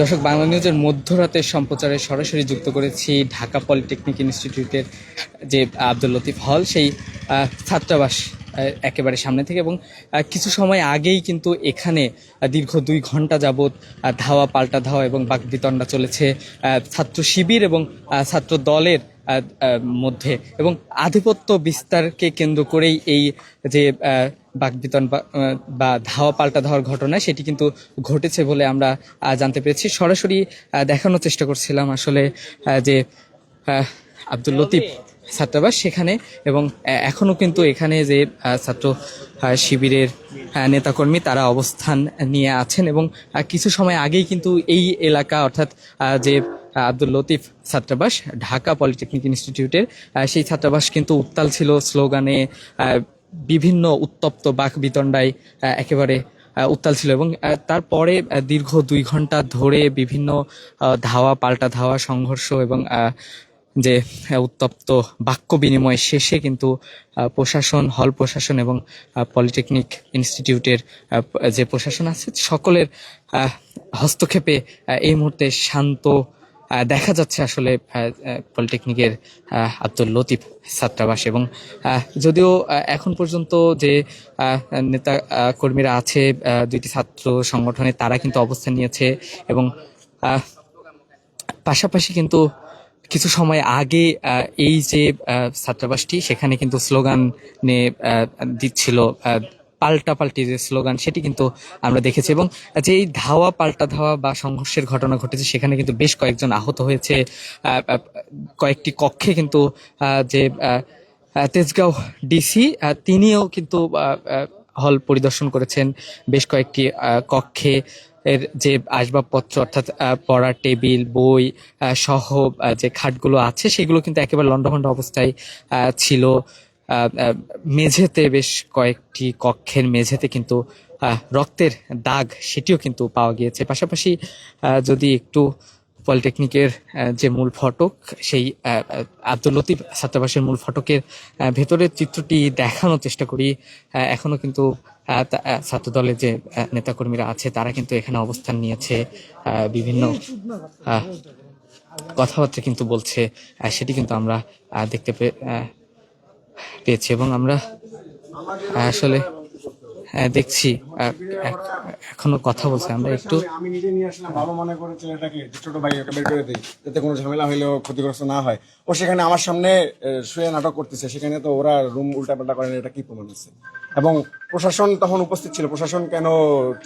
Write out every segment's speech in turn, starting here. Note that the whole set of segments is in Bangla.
দর্শক, বাংলা নিউজের মধ্যরাতের সম্প্রচারে সরাসরি যুক্ত করেছি ঢাকা পলিটেকনিক ইনস্টিটিউটের যে আব্দুল লতিফ হল, সেই ছাত্রাবাস একেবারে সামনে থেকে। এবং কিছু সময় আগেই কিন্তু এখানে দীর্ঘ 2 ঘন্টা যাবৎ ধাওয়া পাল্টা ধাওয়া এবং বাকবিতণ্ডা চলেছে ছাত্র শিবির এবং ছাত্র দলের মধ্যে। এবং আধিপত্য বিস্তারকে কেন্দ্র করেই এই যে বাকবিতণ্ডা বা ধাওয়া পাল্টা ধাওয়ার ঘটনা, সেটি কিন্তু ঘটেছে বলে আমরা জানতে পেরেছি। সরাসরি দেখানোর চেষ্টা করছিলাম আসলে যে আব্দুল লতিফ ছাত্রাবাস সেখানে, এবং এখনো কিন্তু এখানে যে ছাত্র শিবিরের নেতাকর্মী তারা অবস্থান নিয়ে আছেন। এবং কিছু সময় আগেই কিন্তু এই এলাকা, অর্থাৎ যে আব্দুল লতিফ ছাত্রাবাস ঢাকা পলিটেকনিক ইনস্টিটিউটের, সেই ছাত্রাবাস কিন্তু উত্তাল ছিল স্লোগানে, বিভিন্ন উত্তপ্ত বাক বিতণ্ডায় একেবারে উত্তাল ছিল। এবং তারপরে দীর্ঘ 2 ঘন্টা ধরে বিভিন্ন ধাওয়া পাল্টা ধাওয়া সংঘর্ষ এবং যে উত্তপ্ত বাক্য বিনিময় শেষে কিন্তু প্রশাসন, হল প্রশাসন এবং পলিটেকনিক ইনস্টিটিউটের যে প্রশাসন আছে সকলের হস্তক্ষেপে এই মুহূর্তে শান্ত দেখা যাচ্ছে আসলে পলিটেকনিকের আব্দুল লতিফ ছাত্রাবাস। এবং যদিও এখন পর্যন্ত যে নেতা কর্মীরা আছে দুইটি ছাত্র সংগঠনে, তারা কিন্তু অবস্থান নিয়েছে। এবং পাশাপাশি কিন্তু কিছু সময় আগে এই যে ছাত্রাবাসটি, সেখানে কিন্তু স্লোগান নিয়ে দিচ্ছিল, পাল্টাপাল্টি যে স্লোগান, সেটি কিন্তু আমরা দেখেছি। এবং যে এই ধাওয়া পাল্টা ধাওয়া বা সংঘর্ষের ঘটনা ঘটেছে, সেখানে কিন্তু বেশ কয়েকজন আহত হয়েছে। কয়েকটি কক্ষে কিন্তু যে তেজগাঁও ডিসি তিনিও কিন্তু হল পরিদর্শন করেছেন। বেশ কয়েকটি কক্ষে এর যে আসবাবপত্র, অর্থাৎ পড়ার টেবিল, বই সহ যে খাটগুলো আছে, সেগুলো কিন্তু একেবারে লণ্ডভণ্ড অবস্থায় ছিল। মেঝেতে, বেশ কয়েকটি কক্ষের মেঝেতে কিন্তু রক্তের দাগ, সেটিও কিন্তু পাওয়া গিয়েছে। পাশাপাশি যদি একটু পলিটেকনিকের যে মূল ফটক, সেই আব্দুল লতিফ ছাত্রাবাসের মূল ফটকের ভেতরের চিত্রটি দেখানোর চেষ্টা করি, এখনো কিন্তু ছাত্রদলের যে নেতাকর্মীরা আছে তারা কিন্তু এখানে অবস্থান নিয়েছে, বিভিন্ন কথাবার্তা কিন্তু বলছে, সেটি কিন্তু আমরা দেখতে পেয়েছি। এবং আমরা আসলে দেখছি এখনো কথা বলছে। আমরা একটু, আমি নিজে নিয়ে আসলাম, বাবা মনে করে ছেলেটাকে, ছোট ভাই ওকে বের করে দিই যাতে কোনো ঝামেলা হইলেও ক্ষতিগ্রস্ত না হয়। ও সেখানে আমার সামনে শুয়ে নাটক করতেছে, সেখানে তো ওরা রুম উল্টাপাল্টা করেন, এটা কি প্রমাণ আছে? এবং প্রশাসন তখন উপস্থিত ছিল, প্রশাসন কেন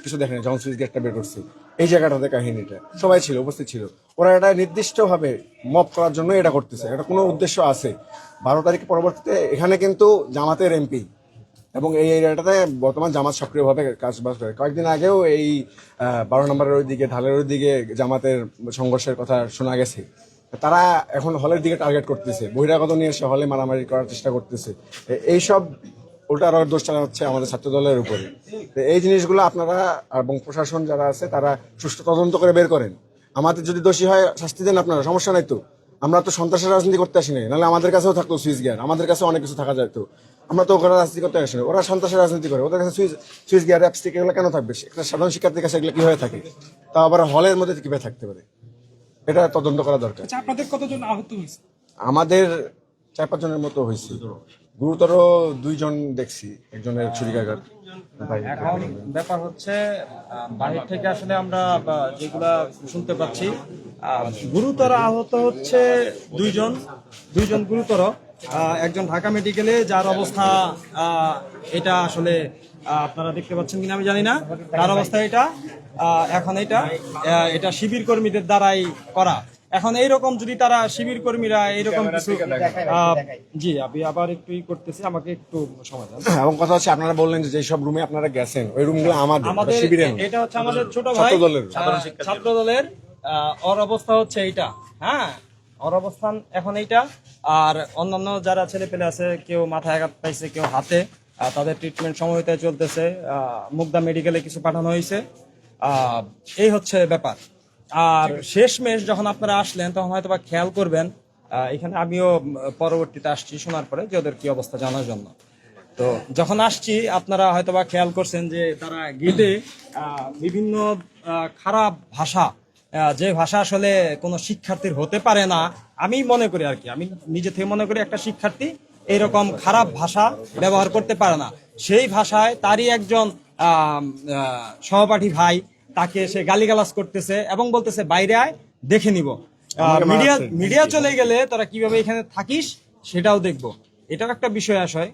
কিছু দেখেনি যখন সুইচ গেটটা বের করছি? এই জায়গাটাতে কাহিনীটা সবাই ছিল, উপস্থিত ছিল। ওরা এটা নির্দিষ্টভাবে মব করার জন্য এটা করতেছে, এটা কোনো উদ্দেশ্য আছে। 12 তারিখ পরবর্তীতে এখানে কিন্তু জামাতের এমপি এবং এই এরিয়াটাতে বর্তমান জামাত সক্রিয়ভাবে কাজবাজ করে। কয়েকদিন আগেও এই 12 নম্বরের ওই দিকে, ঢালের ওই দিকে জামাতের সংঘর্ষের কথা শোনা গেছে। তারা এখন হলের দিকে টার্গেট করতেছে, বহিরাগত নিয়ে এসে হলে মারামারি করার চেষ্টা করতেছে। এইসব উল্টা আরো দোষ চালা হচ্ছে আমাদের ছাত্র দলের উপরে। এই জিনিসগুলো আপনারা এবং প্রশাসন যারা আছে তারা সুষ্ঠু তদন্ত করে বের করেন। আমাদের যদি দোষী হয় শাস্তি দেন আপনারা, সমস্যা নাই তো। আমরা তো সন্ত্রাসের রাজনীতি করতে আসি নাই, নাহলে আমাদের কাছেও থাকতো সুইচ গিয়ার, আমাদের কাছে অনেক কিছু থাকা যেত। আমরা তো ওখানে রাজনীতি করতে আসি না, ওরা সন্ত্রাসের রাজনীতি করে, ওদের কাছে সুইচ গিয়ার, অ্যাপস্টিক এগুলো কেন থাকবে? একটা সাধারণ শিক্ষার্থীর কাছে এগুলো কিভাবে থাকে? তা আবার হলের মধ্যে কিভাবে থাকতে পারে? এটা তদন্ত করা দরকার। আপনাদের কতজন আহত হয়েছে? আমাদের 4-5 জনের মতো হয়েছে, গুরুতর 2 জন দেখছি, একজনের ছুরিকাঘাত। এখন ব্যাপার হচ্ছে বাহির থেকে আসলে আমরা যেগুলা শুনতে পাচ্ছি, গুরুতর আহত হচ্ছে 2জন গুরুতর। একজন ঢাকা মেডিকেলে, যার অবস্থা এটা আসলে আপনারা দেখতে পাচ্ছেন কিনা আমি জানি না, তার অবস্থা এটা। এখন এটা শিবির কর্মীদের দ্বারাই করা। এখন এইরকম যদি তারা শিবির কর্মীরা এইরকম কিছু, জি আমি আবার একটু করতেছি, আমাকে একটু সময় দেন। এবং কথা হচ্ছে, আপনারা বললেন যে সব রুমে আপনারা গেছেন, ওই রুমগুলো আমাদের শিবিরের, এটা হচ্ছে আমাদের ছোট ভাই ছাত্র দলের। ওর অবস্থা হচ্ছে এইটা, হ্যাঁ, ওর অবস্থান এখন এইটা। আর অন্যান্য যারা ছেলে পেলে আছে, কেউ মাথায় আঘাত পাইছে, কেউ হাতে, তাদের ট্রিটমেন্ট সময়তে চলতেছে। মুগদা মেডিকেলে কিছু পাঠানো হয়েছে। এই হচ্ছে ব্যাপার। আর শেষমেশ যখন আপনারা আসলেন, তখন হয়তো বা খেয়াল করবেন, এখানে আমিও পরবর্তীতে আসছি শোনার পরে যে ওদের কি অবস্থা জানার জন্য। তো যখন আসছি, আপনারা হয়তোবা খেয়াল করছেন যে তারা গেটে বিভিন্ন খারাপ ভাষা যে ভাষা আসলে কোনো শিক্ষার্থীর হতে পারে না, আমি মনে করি আর কি, আমি নিজে থেকে মনে করি একটা শিক্ষার্থী এরকম খারাপ ভাষা ব্যবহার করতে পারে না। সেই ভাষায় তারই একজন সহপাঠী ভাই তাকে সে গালিগালাজ করতেছে এবং বলতেছে বাইরে আয় দেখে নিব। আমাকে মিডিয়া মারাচ্ছে। মিডিয়া চলে গেলে তোরা কিভাবে এখানে থাকিস সেটাও দেখবো, এটাও একটা বিষয় আসয়।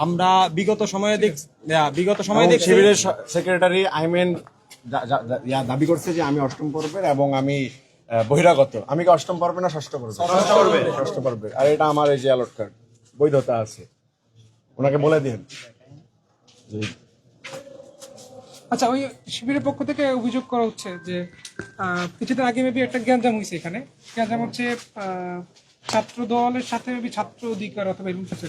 আমরা বিগত সময়ে দেখছি শিবিরের সেক্রেটারি আইমেন দাবি করছে যে আমি অষ্টম পর্বের এবং আমি বহিরাগত। আমি কি অষ্টম পর্বে না ষষ্ঠ পর্বে? ষষ্ঠ পর্বের। আর এটা আমার এই যে অ্যালট কার্ড, বৈধতা আছে, ওনাকে বলে দিন। আচ্ছা, ওই শিবিরের পক্ষ থেকে অভিযোগ করা হচ্ছে যে কিছুদিন আগে মেবি একটা গ্যাঞ্জাম হয়েছে এখানে। গ্যাঞ্জাম হচ্ছে ছাত্র দলের সাথে মেবি ছাত্র অধিকার অথবা এরকম কিছু।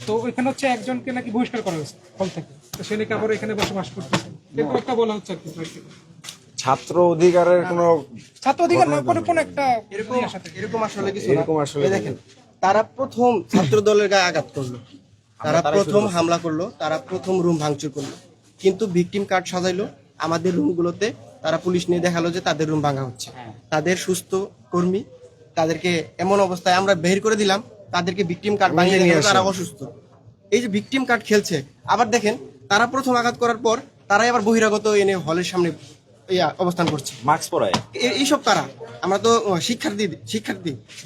তো এখানে হচ্ছে একজনকে নাকি বহিষ্কার করা হয়েছে হল থেকে, তো সে নাকি আবার এখানে বসবাস করতেছে, এরকম একটা বলা হচ্ছে আর কি। ছাত্র অধিকারের কোনো ছাত্র অধিকার নয়, কোনো একটা এরকম ইয়ের সাথে। এরকম আসলে কিছু না। এরকম আসলে এই দেখেন, তারা প্রথম ছাত্র দলের গায়ে আঘাত করলো, তারা প্রথম হামলা করলো, তারা প্রথম রুম ভাঙচুর করলো, কিন্তু ভিকটিম কার্ড সাজাইলো আমাদের রুমগুলোতে। তারা পুলিশ নিয়ে দেখালো যে তাদের রুম ভাঙা হচ্ছে, তাদের সুস্থ কর্মী, তাদেরকে এমন অবস্থায় আমরা বের করে দিলাম, তাদেরকে ভিকটিম কার্ড বানিয়ে নিয়ে তারা অসুস্থ। এই যে ভিকটিম কার্ড খেলছে, আবার দেখেন তারা প্রথম আঘাত করার পর তারাই আবার বহিরাগত এনে হলের সামনে অবস্থান করছে, মাস্ক পরায়। এইসব কারা? আমরা তো শিক্ষার্থী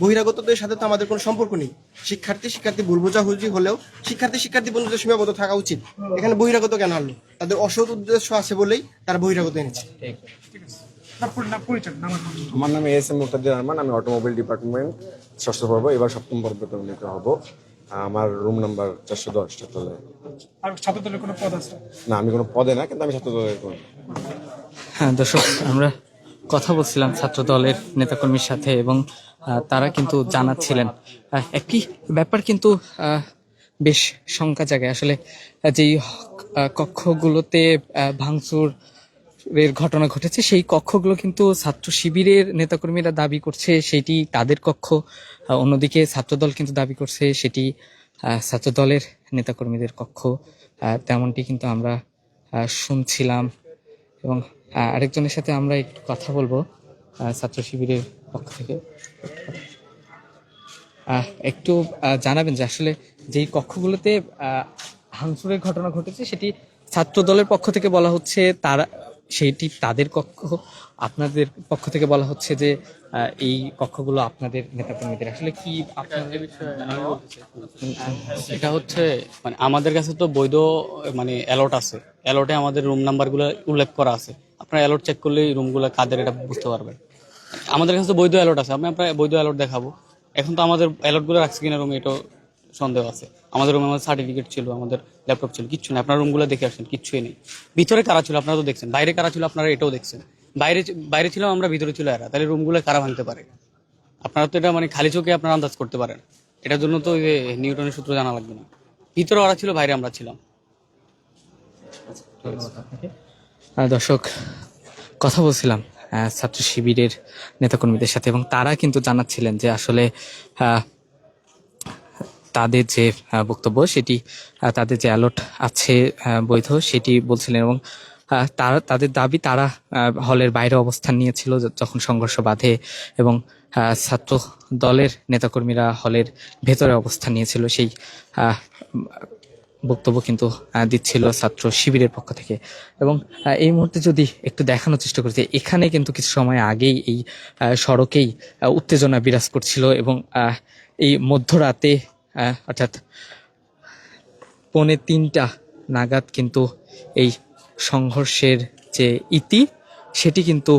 বহিরাগতদের সাথে তো আমাদের কোনো সম্পর্ক নেই। শিক্ষার্থী ভুল বোঝাবুঝি হলেও শিক্ষার্থী পর্যন্ত সীমাবদ্ধ থাকা উচিত। এখানে বহিরাগত কেন আনলো? তাদের অসৎ উদ্দেশ্য আছে বলেই তারা বহিরাগত এনেছে। আমার নাম এস.এম. মুক্তাদির রহমান, আমি অটোমোবাইল ডিপার্টমেন্ট ষষ্ঠ পর্ব, এবার সপ্তম পর্বে উন্নীত হব। আমার রুম নাম্বার 410 ছাত্রদলের। আর ছাত্র দলের কোনো পদ আছে? না, আমি কোনো পদে না, কিন্তু আমি ছাত্রদলের কোন। হ্যাঁ দর্শক, আমরা কথা বলছিলাম ছাত্র দলের নেতাকর্মীর সাথে এবং তারা কিন্তু জানাচ্ছিলেন একটি ব্যাপার কিন্তু বেশ শঙ্কা জায়গায়। আসলে যেই কক্ষগুলোতে ভাঙচুরের ঘটনা ঘটেছে সেই কক্ষগুলো কিন্তু ছাত্র শিবিরের নেতাকর্মীরা দাবি করছে সেটি তাদের কক্ষ, অন্যদিকে ছাত্রদল কিন্তু দাবি করছে সেটি ছাত্রদলের নেতাকর্মীদের কক্ষ। তেমনটি কিন্তু আমরা শুনছিলাম এবং আরেকজনের সাথে আমরা একটু কথা বলবো ছাত্র শিবিরের পক্ষ থেকে। একটু জানাবেন যে আসলে যেই কক্ষগুলোতে ভাঙচুরের ঘটনা ঘটেছে সেটি ছাত্র দলের পক্ষ থেকে বলা হচ্ছে তারা সেইটি তাদের কক্ষ, আপনাদের পক্ষ থেকে বলা হচ্ছে যে এই কক্ষগুলো আপনাদের নেতাকর্মীদের। আসলে কি আপনাদের এটা হচ্ছে মানে আমাদের কাছে তো বৈধ মানে অ্যালট আছে, অ্যালটে আমাদের রুম নাম্বারগুলো উল্লেখ করা আছে। আপনার অ্যালট চেক করলেই রুমগুলো কাদের এটা বুঝতে পারবেন। আমাদের কাছে তো বৈধ অ্যালট আছে, আমি আপনার বৈধ অ্যালট দেখাবো। এখন তো আমাদের অ্যালটগুলো রাখছে কিনা রুমে এটাও সন্দেহ আছে। আমাদের রুমে আমাদের সার্টিফিকেট ছিল, আমাদের ল্যাপটপ ছিল, কিচ্ছু নেই। আপনার রুমগুলো দেখে আসছেন, কিচ্ছুই নেই। ভিতরে কারা ছিল আপনারা তো দেখছেন, বাইরে কারা ছিল আপনারা এটাও দেখছেন। বাইরে ছিলাম আমরা, ভিতরে ছিল এরা, তাহলে রুমগুলো কারা ভাঙতে পারে? আপনারা তো এটা মানে খালি চোখে আপনারা আন্দাজ করতে পারেন। এটার জন্য তো নিউটনের সূত্র জানা লাগবে না। ভিতরে ওরা ছিল, বাইরে আমরা ছিলাম। দর্শক, কথা বলছিলাম ছাত্র শিবিরের নেতাকর্মীদের সাথে এবং তারা কিন্তু জানাচ্ছিলেন যে আসলে তাদের যে বক্তব্য সেটি, তাদের যে অ্যালট আছে বৈধ সেটি বলছিলেন এবং তাদের দাবি তারা হলের বাইরে অবস্থান নিয়েছিল যখন সংঘর্ষ বাধে এবং ছাত্র দলের নেতাকর্মীরা হলের ভেতরে অবস্থান নিয়েছিল। সেই বক্তব্য কিন্তু দিচ্ছিল ছাত্র শিবিরের পক্ষ থেকে। এবং এই মুহূর্তে যদি একটু দেখানোর চেষ্টা করছি, এখানে কিন্তু কিছু সময় আগেই এই সড়কেই উত্তেজনা বিরাজ করছিল এবং এই মধ্যরাতে অর্থাৎ 2:45 নাগাদ কিন্তু এই সংঘর্ষের যে ইতি সেটি কিন্তু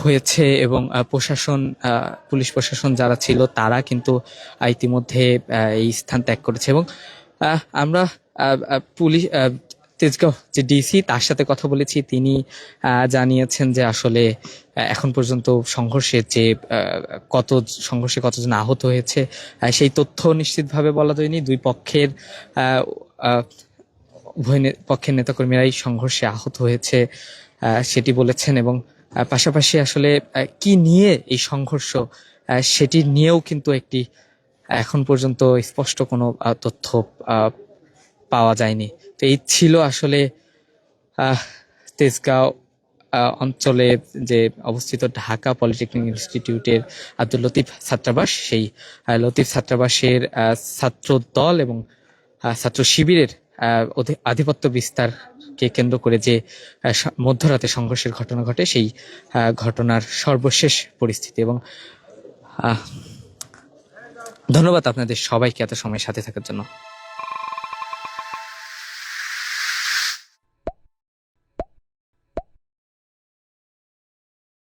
হয়েছে এবং পুলিশ প্রশাসন যারা ছিল তারা কিন্তু ইতিমধ্যে এই স্থান ত্যাগ করেছে। এবং আমরা পুলিশ তেজগাঁও যে ডিসি তার সাথে কথা বলেছি, তিনি জানিয়েছেন যে আসলে এখন পর্যন্ত সংঘর্ষে কতজন আহত হয়েছে সেই তথ্য নিশ্চিতভাবে বলা যায়নি। দুই পক্ষের উভয় পক্ষের নেতাকর্মীরাই সংঘর্ষে আহত হয়েছে সেটি বলেছেন এবং পাশাপাশি আসলে কি নিয়ে এই সংঘর্ষ সেটি নিয়েও কিন্তু একটি এখন পর্যন্ত স্পষ্ট কোনো তথ্য পাওয়া যায়নি। তো এই ছিল আসলে তেজগাঁও অঞ্চলে যে অবস্থিত ঢাকা পলিটেকনিক ইনস্টিটিউটের আব্দুল লতিফ ছাত্রাবাস, সেই লতিফ ছাত্রাবাসের ছাত্র দল এবং ছাত্র শিবিরের আধিপত্য বিস্তারকে কেন্দ্র করে যে মধ্যরাতে সংঘর্ষের ঘটনা ঘটে, সেই ঘটনার সর্বশেষ পরিস্থিতি। এবং ধন্যবাদ আপনাদের সবাইকে এত সময় সাথে থাকার জন্য।